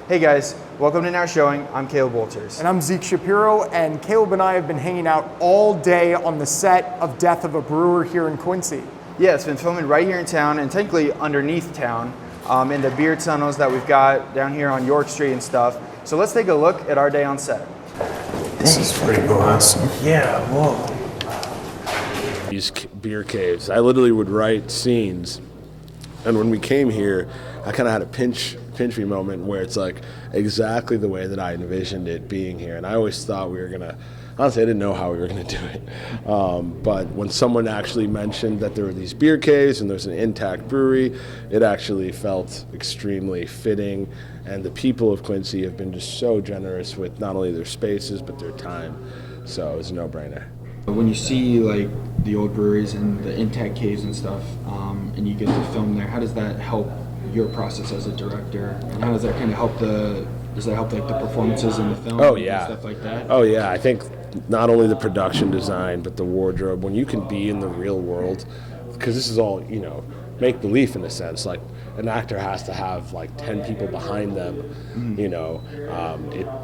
Hey guys, welcome to Now Showing. I'm Caleb Walters. And I'm Zeke Shapiro, and Caleb and I have been hanging out all day on the set of Death of a Brewer here in Quincy. Yeah, it's been filming right here in town and technically underneath town in the beer tunnels that we've got down here on York Street and stuff. So let's take a look at our day on set. This is pretty awesome. Yeah, whoa. These beer caves, I literally would write scenes, and when we came here, I kind of had a pinch me moment where it's like exactly the way that I envisioned it being here. And I always thought we were gonna, honestly, I didn't know how we were gonna do it. But when someone actually mentioned that there were these beer caves and there's an intact brewery, it actually felt extremely fitting. And the people of Quincy have been just so generous with not only their spaces, but their time. So it was a no-brainer. When you see like the old breweries and the intact caves and stuff, and you get to film there, how does that help your process as a director, and how does that kind of help like the performances in the film? Oh yeah, and stuff like that? Oh yeah, I think not only the production design but the wardrobe. When you can be in the real world, because this is all make believe in a sense. Like an actor has to have like 10 people behind them.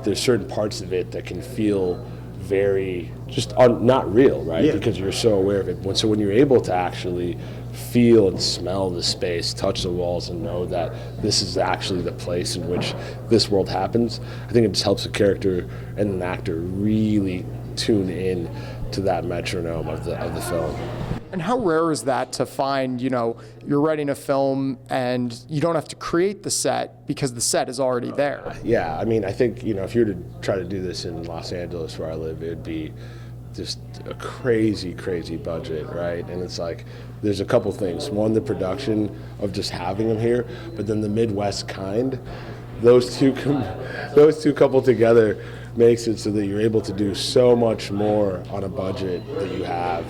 There's certain parts of it that can feel very just not real, right? Yeah. Because you're so aware of it. So when you're able to actually feel and smell the space, touch the walls, and know that this is actually the place in which this world happens, I think it just helps a character and an actor really tune in to that metronome of the film. And how rare is that to find, you're writing a film and you don't have to create the set because the set is already there? Yeah, I mean, I think, if you were to try to do this in Los Angeles where I live, it would be just a crazy, crazy budget, right? And it's like, there's a couple things. One, the production of just having them here, but then the Midwest kind. Those two couple together makes it so that you're able to do so much more on a budget that you have.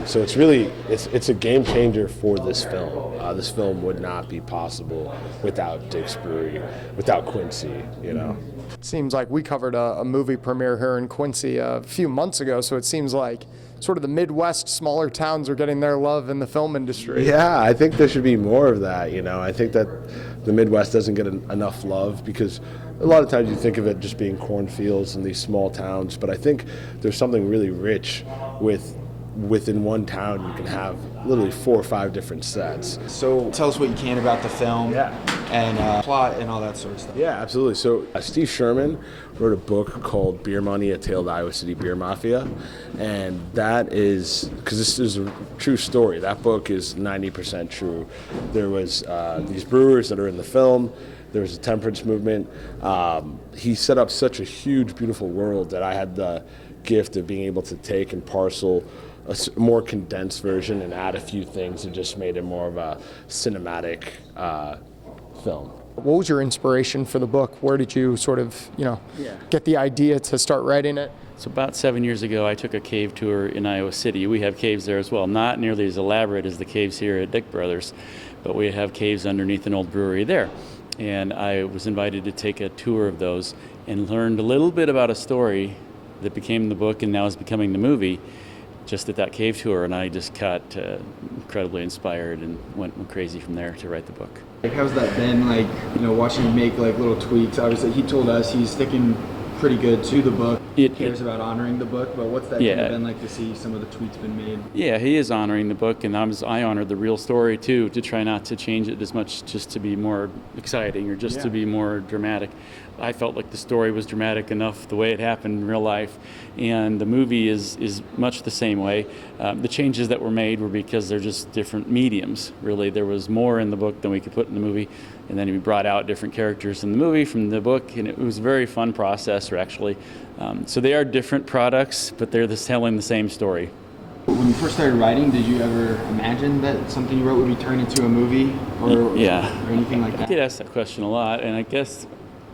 So it's really, it's a game changer for this film. This film would not be possible without Dick's Brewery, without Quincy, It seems like we covered a movie premiere here in Quincy a few months ago, so it seems like sort of the Midwest smaller towns are getting their love in the film industry. Yeah, I think there should be more of that. I think that the Midwest doesn't get enough love because a lot of times you think of it just being cornfields and these small towns, but I think there's something really rich within one town. You can have literally 4 or 5 different sets. So tell us what you can about the film. And plot and all that sort of stuff. Yeah, absolutely. So Steve Sherman wrote a book called Beer Money, A Tale of the Iowa City Beer Mafia. And that is, because this is a true story, that book is 90% true. There was these brewers that are in the film. There was a temperance movement. He set up such a huge, beautiful world that I had the gift of being able to take and parcel a more condensed version and add a few things and just made it more of a cinematic film. What was your inspiration for the book? Where did you sort of, get the idea to start writing it? So about 7 years ago, I took a cave tour in Iowa City. We have caves there as well, not nearly as elaborate as the caves here at Dick Brothers, but we have caves underneath an old brewery there. And I was invited to take a tour of those and learned a little bit about a story that became the book and now is becoming the movie just at that cave tour. And I just got incredibly inspired and went crazy from there to write the book. How's that been, watching him make little tweaks? Obviously, he told us he's sticking pretty good to the book. He cares about honoring the book, but what's that kind of been like to see some of the tweets been made? Yeah, he is honoring the book, and I honored the real story too, to try not to change it as much just to be more exciting or just to be more dramatic. I felt like the story was dramatic enough the way it happened in real life, and the movie is much the same way. The changes that were made were because they're just different mediums, really. There was more in the book than we could put in the movie, and then we brought out different characters in the movie from the book, and it was a very fun process, actually. So they are different products, but they're telling the same story. When you first started writing, did you ever imagine that something you wrote would be turned into a movie or anything like that? I get asked that question a lot, and I guess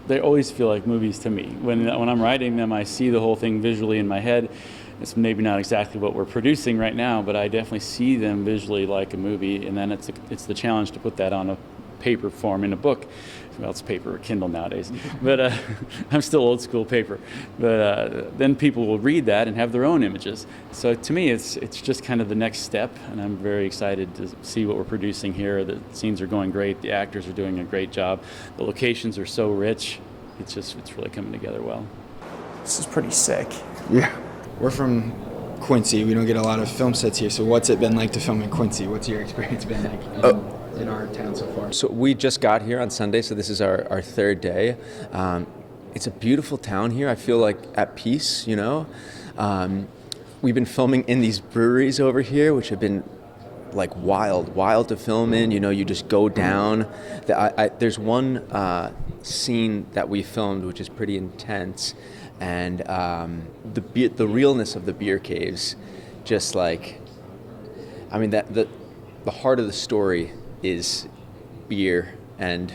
they always feel like movies to me. When I'm writing them, I see the whole thing visually in my head. It's maybe not exactly what we're producing right now, but I definitely see them visually like a movie, and then it's the challenge to put that on a paper form in a book. Well, it's paper or Kindle nowadays, but I'm still old school paper. But then people will read that and have their own images. So to me, it's just kind of the next step, and I'm very excited to see what we're producing here. The scenes are going great. The actors are doing a great job. The locations are so rich. It's really coming together well. This is pretty sick. Yeah. We're from Quincy. We don't get a lot of film sets here. So what's it been like to film in Quincy? What's your experience been like in our town so far? So we just got here on Sunday, so this is our third day. It's a beautiful town here. I feel like at peace, you know. We've been filming in these breweries over here, which have been like wild to film in. You know, you just go down. There's one scene that we filmed which is pretty intense, and the realness of the beer caves, just like, I mean, that the heart of the story is beer and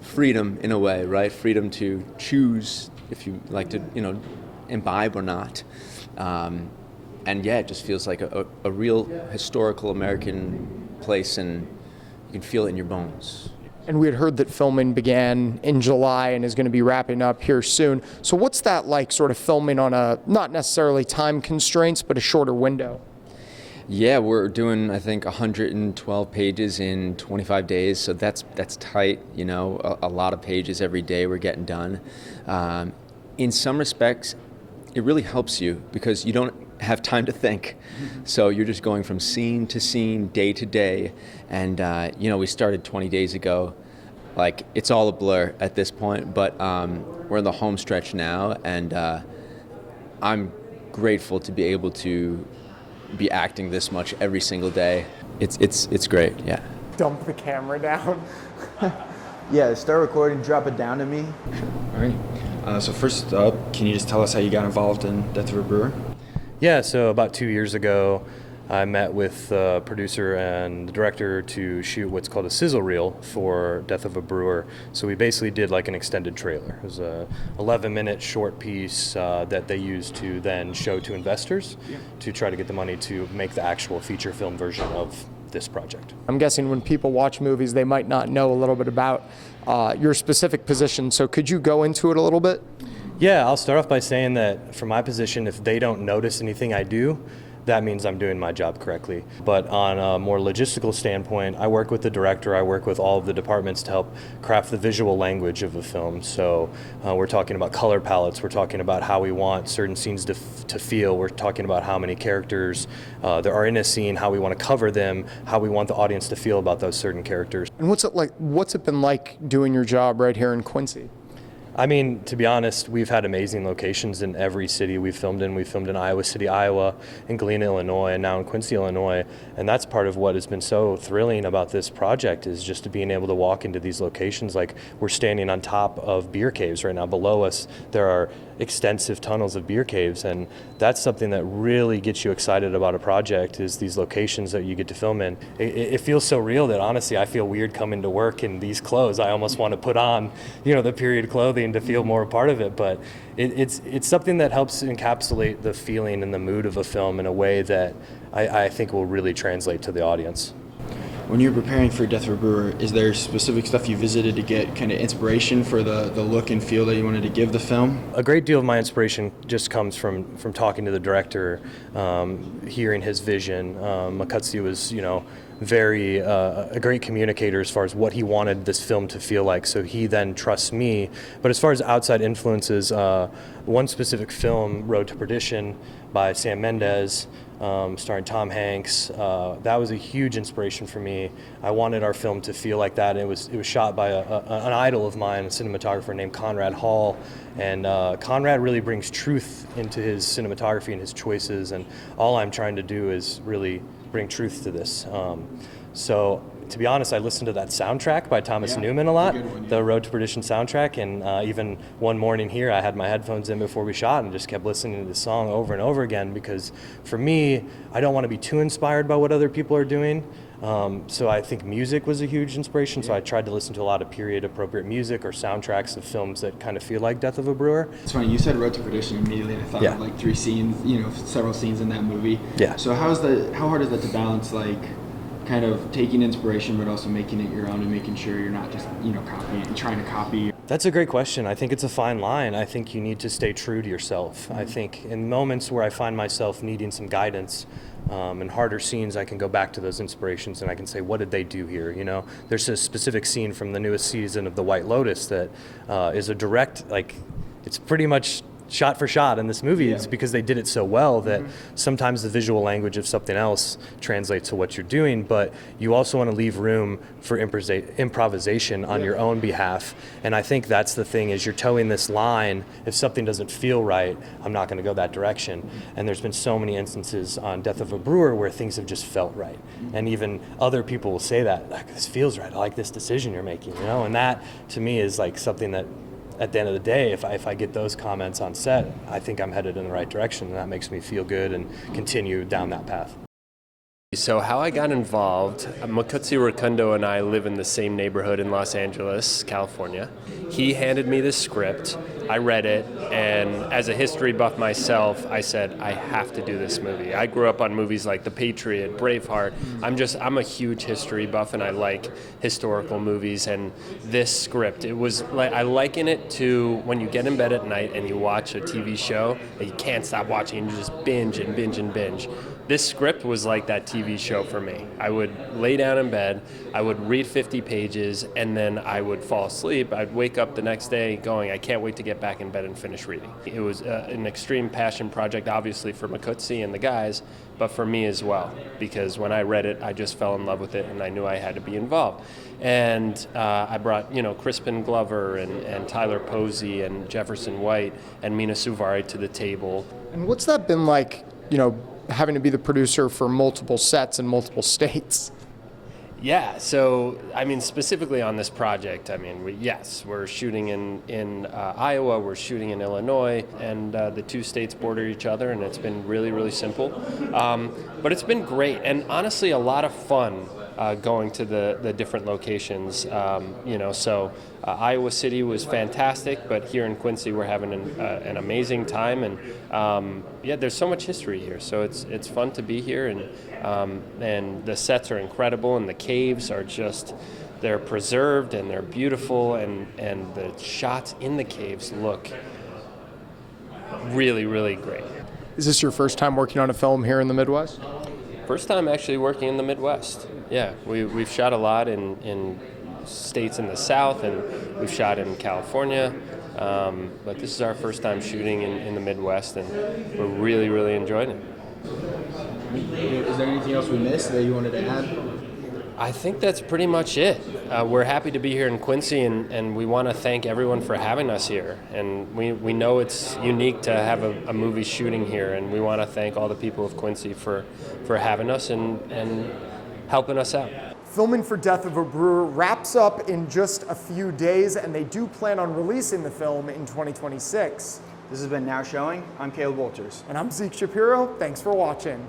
freedom in a way, right? Freedom to choose if you like to, you know, imbibe or not. And yeah, it just feels like a real historical American place, and you can feel it in your bones. And we had heard that filming began in July and is going to be wrapping up here soon. So what's that like, sort of filming on a, not necessarily time constraints, but a shorter window? Yeah, we're doing, I think, 112 pages in 25 days, so that's tight, you know, a lot of pages every day we're getting done. In some respects, it really helps you because you don't have time to think. So you're just going from scene to scene, day to day, and, you know, we started 20 days ago. Like, it's all a blur at this point, but we're in the home stretch now, and I'm grateful to be able to be acting this much every single day. It's great, yeah. Dump the camera down. Yeah, start recording, drop it down to me. All right. So first up, can you just tell us how you got involved in Death of a Brewer? Yeah, so about 2 years ago, I met with the producer and the director to shoot what's called a sizzle reel for Death of a Brewer. So we basically did like an extended trailer. It was a 11-minute short piece that they used to then show to investors to try to get the money to make the actual feature film version of this project. I'm guessing when people watch movies, they might not know a little bit about your specific position. So could you go into it a little bit? Yeah, I'll start off by saying that from my position, if they don't notice anything I do, that means I'm doing my job correctly. But on a more logistical standpoint, I work with the director, I work with all of the departments to help craft the visual language of a film. So we're talking about color palettes, we're talking about how we want certain scenes to feel, we're talking about how many characters there are in a scene, how we want to cover them, how we want the audience to feel about those certain characters. And what's it been like doing your job right here in Quincy? I mean, to be honest, we've had amazing locations in every city we've filmed in. We filmed in Iowa City, Iowa, in Galena, Illinois, and now in Quincy, Illinois. And that's part of what has been so thrilling about this project is just to being able to walk into these locations. Like, we're standing on top of beer caves right now. Below us, there are extensive tunnels of beer caves, and that's something that really gets you excited about a project, is these locations that you get to film in. It feels so real that honestly I feel weird coming to work in these clothes. I almost want to put on, you know, the period clothing to feel more a part of it, but it's something that helps encapsulate the feeling and the mood of a film in a way that I think will really translate to the audience. When you're preparing for Death of a Brewer, is there specific stuff you visited to get kind of inspiration for the look and feel that you wanted to give the film? A great deal of my inspiration just comes from talking to the director, hearing his vision. Makatsu was, you know, very a great communicator as far as what he wanted this film to feel like, so he then trusts me. But as far as outside influences, one specific film, Road to Perdition by Sam Mendes, starring Tom Hanks, that was a huge inspiration for me. I wanted our film to feel like that. It was shot by an idol of mine, a cinematographer named Conrad Hall, and Conrad really brings truth into his cinematography and his choices, and all I'm trying to do is really bring truth to this. So to be honest, I listened to that soundtrack by Thomas Newman a lot, the Road to Perdition soundtrack, and even one morning here I had my headphones in before we shot and just kept listening to the song over and over again, because for me, I don't want to be too inspired by what other people are doing. So I think music was a huge inspiration, so I tried to listen to a lot of period-appropriate music or soundtracks of films that kind of feel like Death of a Brewer. It's funny, you said Road to Perdition immediately, and I thought of like 3 scenes, you know, several scenes in that movie. Yeah. So how hard is that to balance, like, kind of taking inspiration but also making it your own and making sure you're not just, copying and trying to copy? That's a great question. I think it's a fine line. I think you need to stay true to yourself. I think in moments where I find myself needing some guidance, in harder scenes, I can go back to those inspirations and I can say, what did they do here? There's a specific scene from the newest season of The White Lotus that is a direct, it's pretty much shot for shot in this movie. It's because they did it so well that sometimes the visual language of something else translates to what you're doing, but you also want to leave room for improvisation on your own behalf. And I think that's the thing, is you're towing this line. If something doesn't feel right, I'm not going to go that direction. And there's been so many instances on Death of a Brewer where things have just felt right. And even other people will say that, this feels right. I like this decision you're making, And that to me is something that, at the end of the day, if I get those comments on set, I think I'm headed in the right direction, and that makes me feel good and continue down that path. So how I got involved, Makutsi Rukundo and I live in the same neighborhood in Los Angeles, California. He handed me the script, I read it, and as a history buff myself, I said, I have to do this movie. I grew up on movies like The Patriot, Braveheart. I'm a huge history buff and I like historical movies, and this script, I liken it to when you get in bed at night and you watch a TV show that you can't stop watching and you just binge and binge and binge. This script was like that TV show for me. I would lay down in bed, I would read 50 pages, and then I would fall asleep. I'd wake up the next day going, I can't wait to get back in bed and finish reading. It was an extreme passion project, obviously for Makutsi and the guys, but for me as well, because when I read it, I just fell in love with it, and I knew I had to be involved. And I brought, Crispin Glover and Tyler Posey and Jefferson White and Mina Suvari to the table. And what's that been like, having to be the producer for multiple sets in multiple states? Yeah, so, specifically on this project, we're shooting in Iowa, we're shooting in Illinois, and the two states border each other, and it's been really, really simple. But it's been great, and honestly, a lot of fun going to the different locations. Iowa City was fantastic, but here in Quincy, we're having an amazing time, and there's so much history here, so it's fun to be here, and the sets are incredible, and the caves are they're preserved and they're beautiful, and the shots in the caves look really, really great. Is this your first time working on a film here in the Midwest? First time actually working in the Midwest. Yeah, we've shot a lot in states in the South, and we've shot in California, but this is our first time shooting in the Midwest, and we're really, really enjoying it. Is there anything else we missed that you wanted to add? I think that's pretty much it. We're happy to be here in Quincy, and we want to thank everyone for having us here. And we know it's unique to have a movie shooting here, and we want to thank all the people of Quincy for having us and helping us out. Filming for Death of a Brewer wraps up in just a few days, and they do plan on releasing the film in 2026. This has been Now Showing. I'm Caleb Walters. And I'm Zeke Shapiro. Thanks for watching.